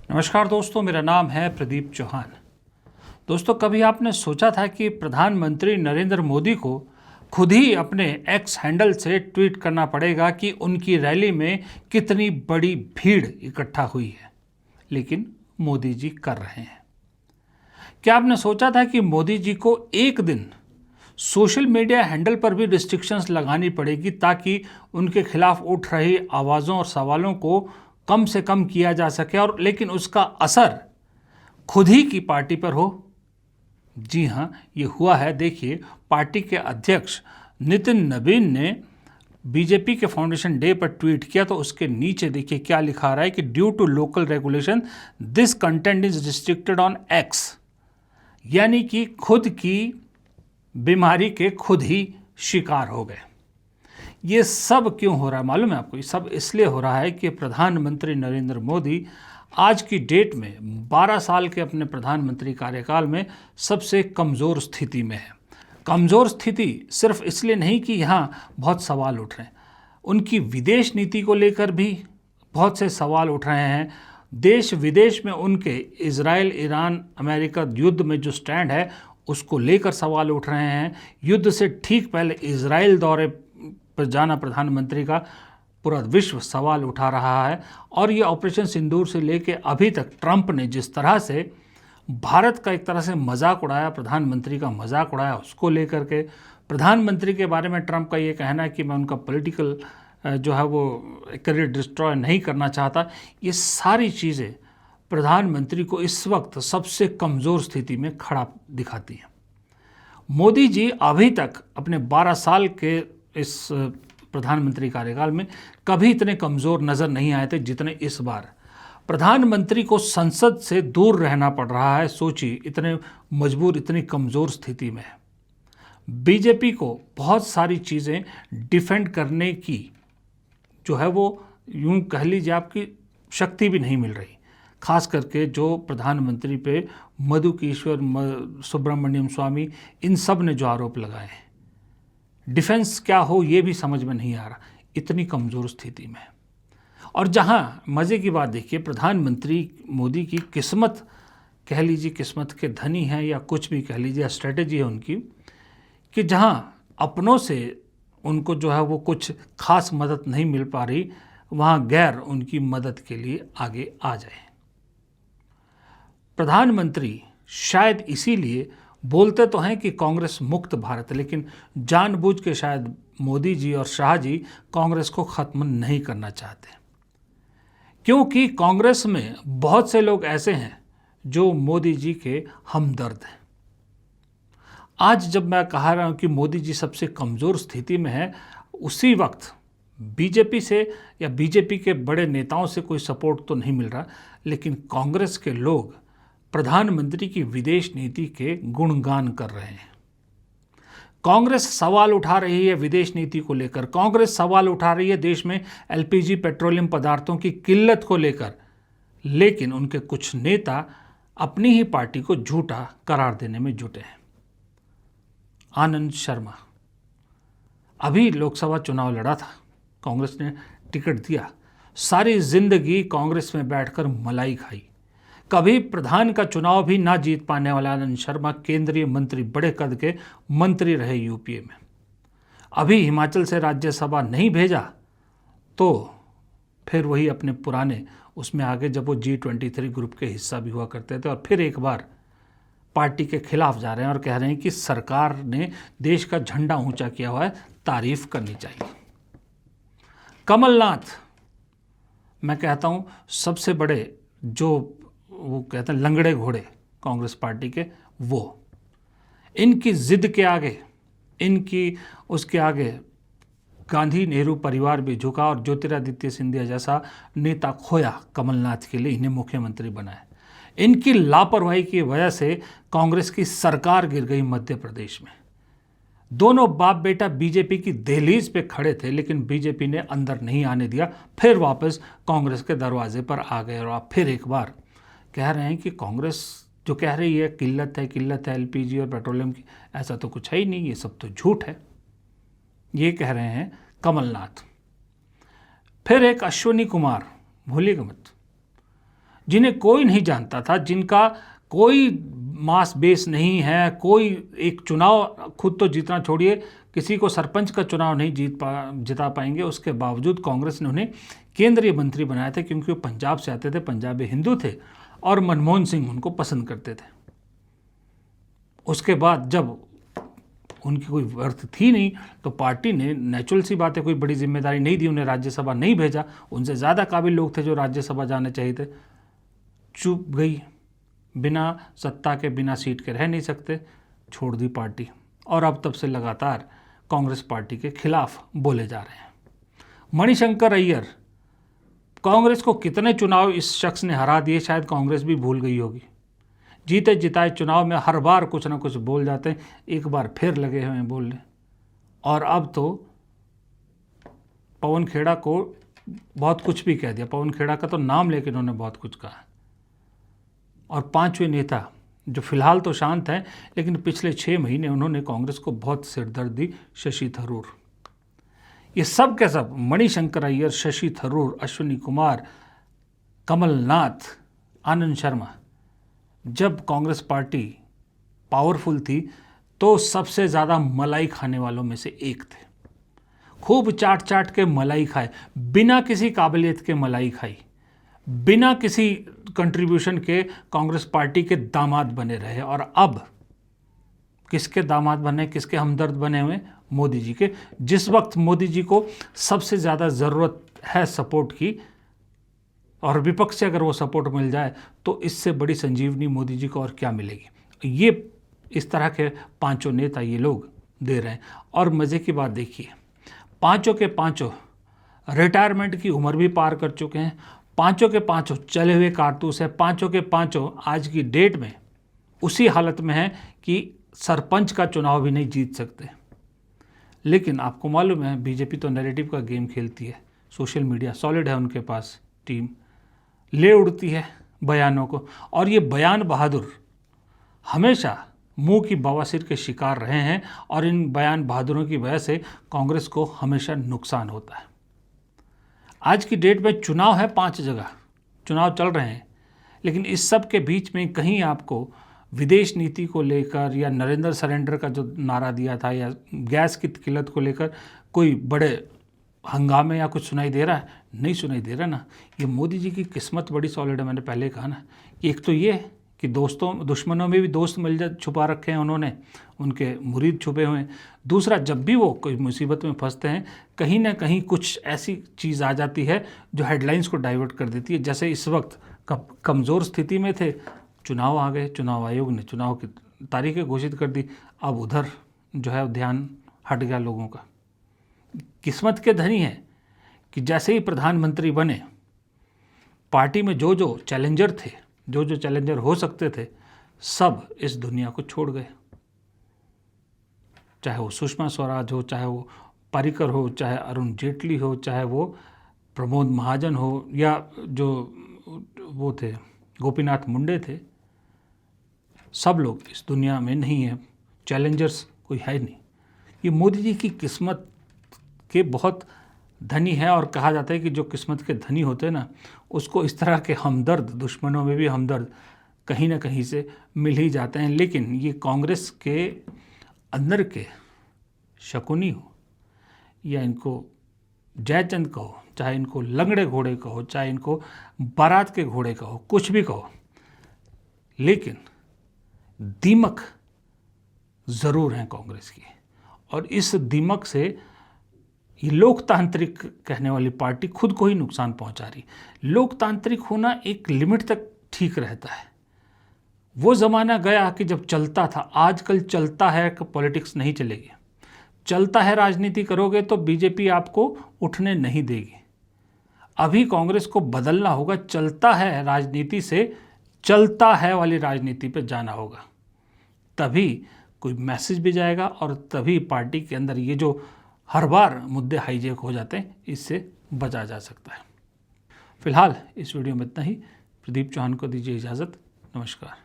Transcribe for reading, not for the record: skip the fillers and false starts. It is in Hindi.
नमस्कार दोस्तों, मेरा नाम है प्रदीप चौहान। दोस्तों, कभी आपने सोचा था कि प्रधानमंत्री नरेंद्र मोदी को खुद ही अपने एक्स हैंडल से ट्वीट करना पड़ेगा कि उनकी रैली में कितनी बड़ी भीड़ इकट्ठा हुई है? लेकिन मोदी जी कर रहे हैं। क्या आपने सोचा था कि मोदी जी को एक दिन सोशल मीडिया हैंडल पर भी रिस्ट्रिक्शंस लगानी पड़ेगी ताकि उनके खिलाफ उठ रही आवाज़ों और सवालों को कम से कम किया जा सके, और लेकिन उसका असर खुद ही की पार्टी पर हो? जी हाँ, ये हुआ है। देखिए, पार्टी के अध्यक्ष नितिन नवीन ने बीजेपी के फाउंडेशन डे पर ट्वीट किया, तो उसके नीचे देखिए क्या लिखा रहा है कि due to local regulation this content is restricted on X. यानी कि खुद की बीमारी के खुद ही शिकार हो गए। ये सब क्यों हो रहा है मालूम है आपको? ये सब इसलिए हो रहा है कि प्रधानमंत्री नरेंद्र मोदी आज की डेट में 12 साल के अपने प्रधानमंत्री कार्यकाल में सबसे कमज़ोर स्थिति में है। कमज़ोर स्थिति सिर्फ इसलिए नहीं कि यहाँ बहुत सवाल उठ रहे हैं, उनकी विदेश नीति को लेकर भी बहुत से सवाल उठ रहे हैं। देश विदेश में उनके इजराइल, ईरान, अमेरिका युद्ध में जो स्टैंड है उसको लेकर सवाल उठ रहे हैं। युद्ध से ठीक पहले इजराइल दौरे पर जाना प्रधानमंत्री का पूरा विश्व सवाल उठा रहा है। और ये ऑपरेशन सिंदूर से लेके अभी तक ट्रंप ने जिस तरह से भारत का एक तरह से मजाक उड़ाया, प्रधानमंत्री का मजाक उड़ाया, उसको लेकर के प्रधानमंत्री के बारे में ट्रंप का ये कहना है कि मैं उनका पॉलिटिकल जो है वो करियर डिस्ट्रॉय नहीं करना चाहता। ये सारी चीज़ें प्रधानमंत्री को इस वक्त सबसे कमज़ोर स्थिति में खड़ा दिखाती हैं। मोदी जी अभी तक अपने 12 साल के इस प्रधानमंत्री कार्यकाल में कभी इतने कमज़ोर नज़र नहीं आए थे जितने इस बार। प्रधानमंत्री को संसद से दूर रहना पड़ रहा है। सोचिए, इतने मजबूर, इतनी कमज़ोर स्थिति में है। बीजेपी को बहुत सारी चीज़ें डिफेंड करने की जो है वो यूं कह लीजिए आपकी शक्ति भी नहीं मिल रही। खास करके जो प्रधानमंत्री पे मधुकेश्वर, सुब्रमण्यम स्वामी, इन सब ने जो आरोप लगाए हैं, डिफेंस क्या हो ये भी समझ में नहीं आ रहा, इतनी कमज़ोर स्थिति में। और जहाँ मज़े की बात देखिए, प्रधानमंत्री मोदी की किस्मत कह लीजिए, किस्मत के धनी हैं या कुछ भी कह लीजिए, स्ट्रेटेजी है उनकी कि जहाँ अपनों से उनको जो है वो कुछ खास मदद नहीं मिल पा रही, वहाँ गैर उनकी मदद के लिए आगे आ जाए। प्रधानमंत्री शायद इसीलिए बोलते तो हैं कि कांग्रेस मुक्त भारत, लेकिन जानबूझ के शायद मोदी जी और शाह जी कांग्रेस को ख़त्म नहीं करना चाहते, क्योंकि कांग्रेस में बहुत से लोग ऐसे हैं जो मोदी जी के हमदर्द हैं। आज जब मैं कह रहा हूँ कि मोदी जी सबसे कमज़ोर स्थिति में है, उसी वक्त बीजेपी से या बीजेपी के बड़े नेताओं से कोई सपोर्ट तो नहीं मिल रहा, लेकिन कांग्रेस के लोग प्रधानमंत्री की विदेश नीति के गुणगान कर रहे हैं। कांग्रेस सवाल उठा रही है विदेश नीति को लेकर, कांग्रेस सवाल उठा रही है देश में एलपीजी पेट्रोलियम पदार्थों की किल्लत को लेकर, लेकिन उनके कुछ नेता अपनी ही पार्टी को झूठा करार देने में जुटे हैं। आनंद शर्मा अभी लोकसभा चुनाव लड़ा था, कांग्रेस ने टिकट दिया, सारी जिंदगी कांग्रेस में बैठकर मलाई खाई, कभी प्रधान का चुनाव भी ना जीत पाने वाला आनंद शर्मा केंद्रीय मंत्री, बड़े कद के मंत्री रहे यूपीए में। अभी हिमाचल से राज्यसभा नहीं भेजा तो फिर वही अपने पुराने उसमें आगे, जब वो G23 ग्रुप के हिस्सा भी हुआ करते थे, और फिर एक बार पार्टी के खिलाफ जा रहे हैं और कह रहे हैं कि सरकार ने देश का झंडा ऊंचा किया हुआ है, तारीफ करनी चाहिए। कमलनाथ, मैं कहता हूं सबसे बड़े जो वो कहते हैं लंगड़े घोड़े कांग्रेस पार्टी के, वो इनकी जिद के आगे, इनकी उसके आगे गांधी नेहरू परिवार भी झुका, और ज्योतिरादित्य सिंधिया जैसा नेता खोया कमलनाथ के लिए इन्हें मुख्यमंत्री बनाया। इनकी लापरवाही की वजह से कांग्रेस की सरकार गिर गई मध्य प्रदेश में। दोनों बाप बेटा बीजेपी की दहलीज पे खड़े थे, लेकिन बीजेपी ने अंदर नहीं आने दिया, फिर वापस कांग्रेस के दरवाजे पर आ गए। और आप फिर एक बार कह रहे हैं कि कांग्रेस जो कह रही है किल्लत है एलपीजी और पेट्रोलियम की, ऐसा तो कुछ है ही नहीं, ये सब तो झूठ है, ये कह रहे हैं कमलनाथ। फिर एक अश्विनी कुमार, भूलिएगा मत, जिन्हें कोई नहीं जानता था, जिनका कोई मास बेस नहीं है, कोई एक चुनाव खुद तो जीतना छोड़िए, किसी को सरपंच का चुनाव नहीं जिता पाएंगे, उसके बावजूद कांग्रेस ने उन्हें केंद्रीय मंत्री बनाया था क्योंकि वो पंजाब से आते थे, पंजाबी हिंदू थे और मनमोहन सिंह उनको पसंद करते थे। उसके बाद जब उनकी कोई वर्थ थी नहीं तो पार्टी ने, नेचुरल सी बात है, कोई बड़ी जिम्मेदारी नहीं दी, उन्हें राज्यसभा नहीं भेजा। उनसे ज़्यादा काबिल लोग थे जो राज्यसभा जाने चाहिए थे। चुप गई, बिना सत्ता के, बिना सीट के रह नहीं सकते, छोड़ दी पार्टी, और अब तब से लगातार कांग्रेस पार्टी के खिलाफ बोले जा रहे हैं। मणिशंकर अय्यर, कांग्रेस को कितने चुनाव इस शख्स ने हरा दिए शायद कांग्रेस भी भूल गई होगी। जीते जिताए चुनाव में हर बार कुछ ना कुछ बोल जाते हैं, एक बार फिर लगे हुए हैं बोलने। और अब तो पवन खेड़ा को बहुत कुछ भी कह दिया, पवन खेड़ा का तो नाम लेकर उन्होंने बहुत कुछ कहा। और पांचवें नेता जो फिलहाल तो शांत हैं, लेकिन पिछले 6 महीने उन्होंने कांग्रेस को बहुत सिरदर्द दी, शशि थरूर। ये सब के सब, मणिशंकर अय्यर, शशि थरूर, अश्विनी कुमार, कमलनाथ, आनंद शर्मा, जब कांग्रेस पार्टी पावरफुल थी तो सबसे ज़्यादा मलाई खाने वालों में से एक थे। खूब चाट चाट के मलाई खाए, बिना किसी काबिलियत के मलाई खाई, बिना किसी कंट्रीब्यूशन के कांग्रेस पार्टी के दामाद बने रहे। और अब किसके दामाद बने, किसके हमदर्द बने हुए? मोदी जी के। जिस वक्त मोदी जी को सबसे ज़्यादा ज़रूरत है सपोर्ट की, और विपक्ष से अगर वो सपोर्ट मिल जाए तो इससे बड़ी संजीवनी मोदी जी को और क्या मिलेगी। ये इस तरह के पांचों नेता ये लोग दे रहे हैं। और मज़े की बात देखिए, पांचों के पांचों रिटायरमेंट की उम्र भी पार कर चुके हैं, पांचों के पांचों चले हुए कारतूस हैं, पांचों के पांचों आज की डेट में उसी हालत में हैं कि सरपंच का चुनाव भी नहीं जीत सकते। लेकिन आपको मालूम है बीजेपी तो नैरेटिव का गेम खेलती है, सोशल मीडिया सॉलिड है उनके पास, टीम ले उड़ती है बयानों को, और ये बयान बहादुर हमेशा मुंह की बवासीर के शिकार रहे हैं, और इन बयान बहादुरों की वजह से कांग्रेस को हमेशा नुकसान होता है। आज की डेट में चुनाव है, 5 जगह चुनाव चल रहे हैं, लेकिन इस सब के बीच में कहीं आपको विदेश नीति को लेकर या नरेंद्र सरेंडर का जो नारा दिया था या गैस की किल्लत को लेकर कोई बड़े हंगामे या कुछ सुनाई दे रहा है? नहीं सुनाई दे रहा ना। ये मोदी जी की किस्मत बड़ी सॉलिड है। मैंने पहले कहा ना कि एक तो ये कि दुश्मनों में भी दोस्त छुपा रखे हैं उन्होंने, उनके मुरीद छुपे हुए हैं। दूसरा, जब भी वो कोई मुसीबत में फंसते हैं, कहीं ना कहीं कुछ ऐसी चीज़ आ जाती है जो हेडलाइंस को डाइवर्ट कर देती है। जैसे इस वक्त कमज़ोर स्थिति में थे, चुनाव आ गए, चुनाव आयोग ने चुनाव की तारीखें घोषित कर दी, अब उधर जो है ध्यान हट गया लोगों का। किस्मत के धनी है कि जैसे ही प्रधानमंत्री बने, पार्टी में जो जो चैलेंजर थे, जो जो चैलेंजर हो सकते थे, सब इस दुनिया को छोड़ गए। चाहे वो सुषमा स्वराज हो, चाहे वो पर्रिकर हो, चाहे अरुण जेटली हो, चाहे वो प्रमोद महाजन हो, या जो वो थे गोपीनाथ मुंडे थे, सब लोग इस दुनिया में नहीं है। चैलेंजर्स कोई है नहीं। ये मोदी जी की किस्मत के बहुत धनी है, और कहा जाता है कि जो किस्मत के धनी होते हैं ना, उसको इस तरह के हमदर्द, दुश्मनों में भी हमदर्द कहीं ना कहीं से मिल ही जाते हैं। लेकिन ये कांग्रेस के अंदर के शकुनी हो या इनको जयचंद कहो, चाहे इनको लंगड़े घोड़े कहो, चाहे इनको बारात के घोड़े कहो, कुछ भी कहो, लेकिन दीमक ज़रूर है कांग्रेस की। और इस दीमक से ये लोकतांत्रिक कहने वाली पार्टी खुद को ही नुकसान पहुंचा रही। लोकतांत्रिक होना एक लिमिट तक ठीक रहता है। वो ज़माना गया कि जब चलता था, आजकल चलता है कि पॉलिटिक्स नहीं चलेगी। चलता है राजनीति करोगे तो बीजेपी आपको उठने नहीं देगी। अभी कांग्रेस को बदलना होगा, चलता है राजनीति से चलता है वाली राजनीति पे जाना होगा, तभी कोई मैसेज भी जाएगा, और तभी पार्टी के अंदर ये जो हर बार मुद्दे हाईजैक हो जाते हैं, इससे बचा जा सकता है। फिलहाल इस वीडियो में इतना ही। प्रदीप चौहान को दीजिए इजाज़त। नमस्कार।